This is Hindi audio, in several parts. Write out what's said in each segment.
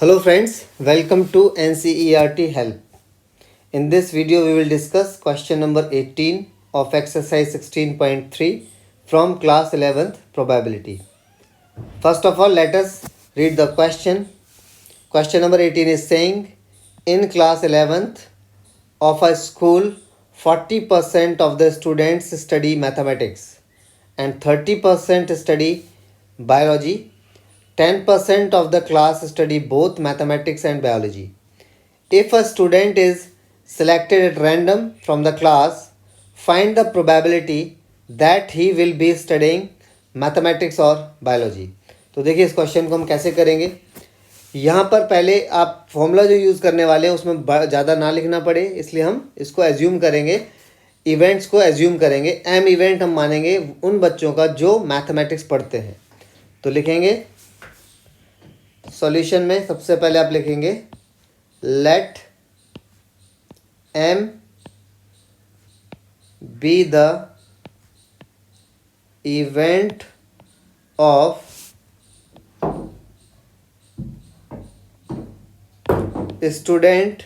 Hello friends, welcome to NCERT Help. In this video we will discuss question number 18 of exercise 16.3 from class 11th probability. First of all, let us read the question. Question number 18 is saying, in class 11th of a school, 40% of the students study mathematics and 30% study biology. 10% of the class study both mathematics and biology. If a student is selected at random from the class, find the probability that he will be studying mathematics और biology. तो देखिए इस क्वेश्चन को हम कैसे करेंगे. यहाँ पर पहले आप फॉर्मूला जो यूज़ करने वाले हैं उसमें ज़्यादा ना लिखना पड़े, इसलिए हम इसको एज्यूम करेंगे, इवेंट्स को एज्यूम करेंगे. एम इवेंट हम मानेंगे उन बच्चों का जो मैथमेटिक्स पढ़ते हैं. तो लिखेंगे सॉल्यूशन में सबसे पहले आप लिखेंगे let M be the event of student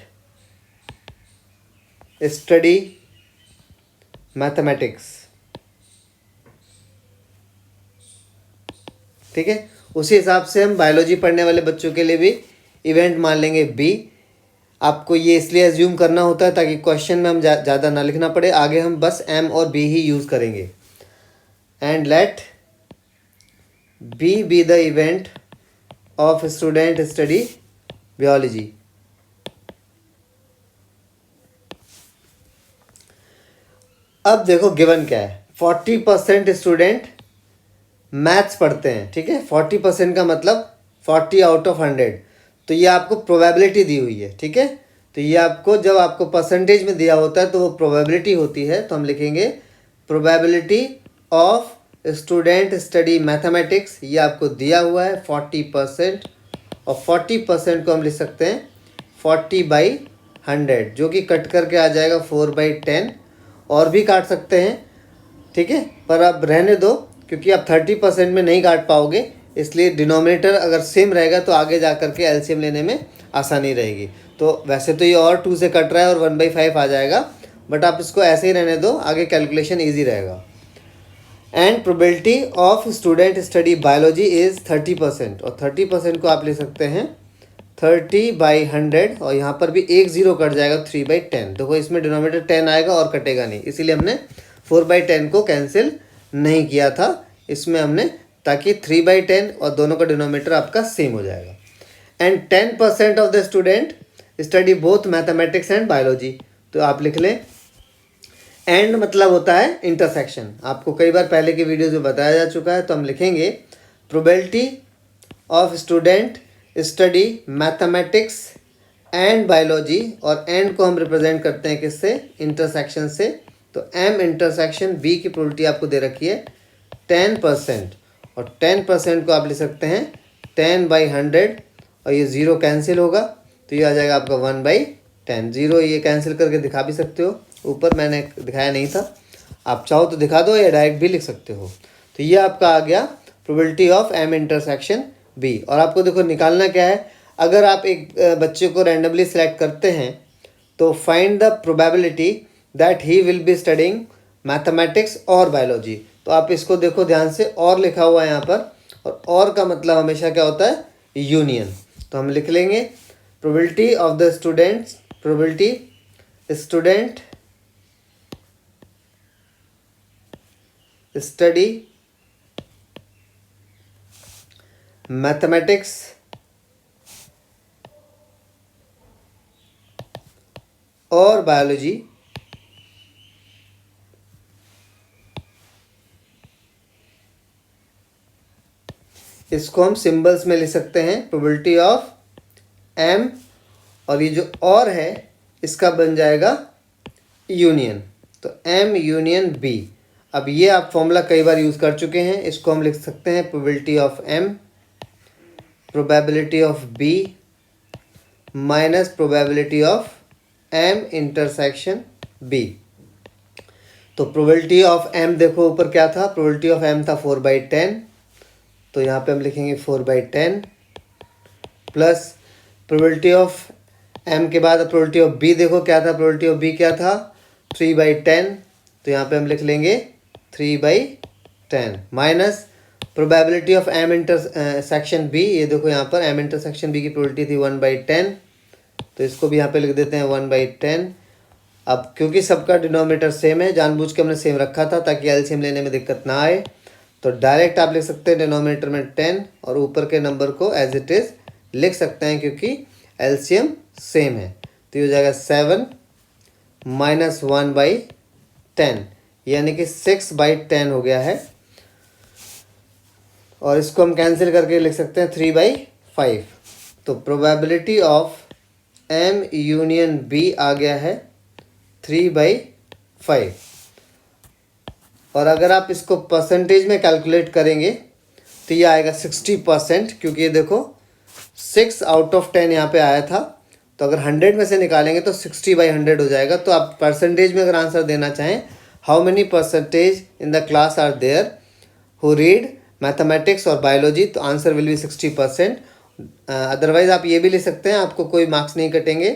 study mathematics. ठीक है, उसी हिसाब से हम बायोलॉजी पढ़ने वाले बच्चों के लिए भी इवेंट मान लेंगे बी. आपको ये इसलिए एज्यूम करना होता है ताकि क्वेश्चन में हम ज़्यादा ना लिखना पड़े, आगे हम बस एम और बी ही यूज़ करेंगे. And let B the event of student study biology. अब देखो गिवन क्या है, 40% स्टूडेंट मैथ्स पढ़ते हैं. ठीक है, 40% का मतलब 40 आउट ऑफ 100. तो ये आपको प्रोबेबिलिटी दी हुई है. ठीक है, तो ये आपको जब आपको परसेंटेज में दिया होता है तो वो प्रोबेबिलिटी होती है. तो हम लिखेंगे probability of student study mathematics. ये आपको दिया हुआ है 40%, और 40% को हम लिख सकते हैं 40/100, जो कि कट करके आ जाएगा 4/10. और भी काट सकते हैं, ठीक है, पर अब रहने दो क्योंकि आप 30% में नहीं काट पाओगे, इसलिए डिनोमिनेटर अगर सेम रहेगा तो आगे जा कर के एलसीएम लेने में आसानी रहेगी. तो वैसे तो ये और 2 से कट रहा है और 1/5 आ जाएगा, बट आप इसको ऐसे ही रहने दो, आगे कैलकुलेशन ईजी रहेगा. And probability of student study biology is 30%, और 30% को आप ले सकते हैं 30/100, और यहाँ पर भी एक ज़ीरो कट जाएगा 3/10. देखो इसमें डिनोमिनेटर 10 आएगा और कटेगा नहीं, इसीलिए हमने 4/10 को कैंसिल नहीं किया था इसमें हमने, ताकि 3/10 और दोनों का डिनोमिनेटर आपका सेम हो जाएगा. And 10% of the student study both mathematics and biology. तो आप लिख लें, एंड मतलब होता है इंटरसेक्शन. आपको कई बार पहले की वीडियोज़ में बताया जा चुका है. तो हम लिखेंगे probability of student study mathematics and biology, और एंड को हम रिप्रेजेंट करते हैं किससे, इंटरसेक्शन से. तो एम इंटरसेक्शन बी की प्रोबेबिलिटी आपको दे रखी है 10%, और 10% को आप लिख सकते हैं 10/100, और ये ज़ीरो कैंसिल होगा तो ये आ जाएगा आपका 1/10. ज़ीरो ये कैंसिल करके दिखा भी सकते हो, ऊपर मैंने दिखाया नहीं था, आप चाहो तो दिखा दो या डायरेक्ट भी लिख सकते हो. तो ये आपका आ गया probability of M intersection B. और आपको देखो निकालना क्या है, अगर आप एक बच्चे को रैंडमली सेलेक्ट करते हैं तो find the probability that he will be studying mathematics और बायोलॉजी. तो आप इसको देखो ध्यान से, और लिखा हुआ है यहाँ पर, और का मतलब हमेशा क्या होता है, यूनियन. तो हम लिख लेंगे probability of the students, probability student study mathematics और बायोलॉजी इसको हम सिंबल्स में लिख सकते हैं प्रोबेबिलिटी ऑफ एम, और ये जो और है इसका बन जाएगा यूनियन. तो एम यूनियन बी. अब ये आप फॉर्मूला कई बार यूज़ कर चुके हैं, इसको हम लिख सकते हैं probability of M probability of B minus probability of M intersection B. तो प्रोबेबिलिटी ऑफ एम देखो ऊपर क्या था, प्रोबेबिलिटी ऑफ एम था 4/10, तो यहाँ पे हम लिखेंगे 4/10 प्लस प्रोबेबिलिटी ऑफ एम के बाद प्रोबेबिलिटी ऑफ बी देखो क्या था, प्रोबेबिलिटी ऑफ बी क्या था 3/10, तो यहाँ पे हम लिख लेंगे 3/10 minus probability of M intersection B, ये देखो यहाँ पर एम इंटरसेक्शन बी की प्रोबेबिलिटी थी 1/10, तो इसको भी यहाँ पे लिख देते हैं 1/10। अब क्योंकि सबका डिनोमिनेटर सेम है, जानबूझ के हमने सेम रखा था ताकि एलसीएम लेने में दिक्कत ना आए, तो डायरेक्ट आप लिख सकते हैं डिनोमिनेटर में 10 और ऊपर के नंबर को एज इट इज़ लिख सकते हैं क्योंकि एलसीएम सेम है। तो ये हो जाएगा 7 माइनस 1/10, यानी कि 6/10 हो गया है, और इसको हम कैंसिल करके लिख सकते हैं 3/5। तो probability of M union B आ गया है 3/5। और अगर आप इसको परसेंटेज में कैलकुलेट करेंगे तो ये आएगा 60%, क्योंकि ये देखो 6 आउट ऑफ 10 यहाँ पे आया था, तो अगर 100 में से निकालेंगे तो 60/100 हो जाएगा। तो आप परसेंटेज में अगर आंसर देना चाहें, how many percentage in the class are there who read mathematics और बायोलॉजी, तो आंसर विल बी 60%। अदरवाइज आप ये भी लिख सकते हैं, आपको कोई मार्क्स नहीं कटेंगे।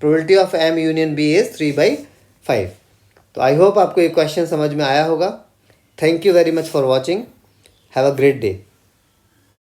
Probability of M union B is 3/5। तो आई होप आपको ये क्वेश्चन समझ में आया होगा। Thank you very much for watching, have a great day.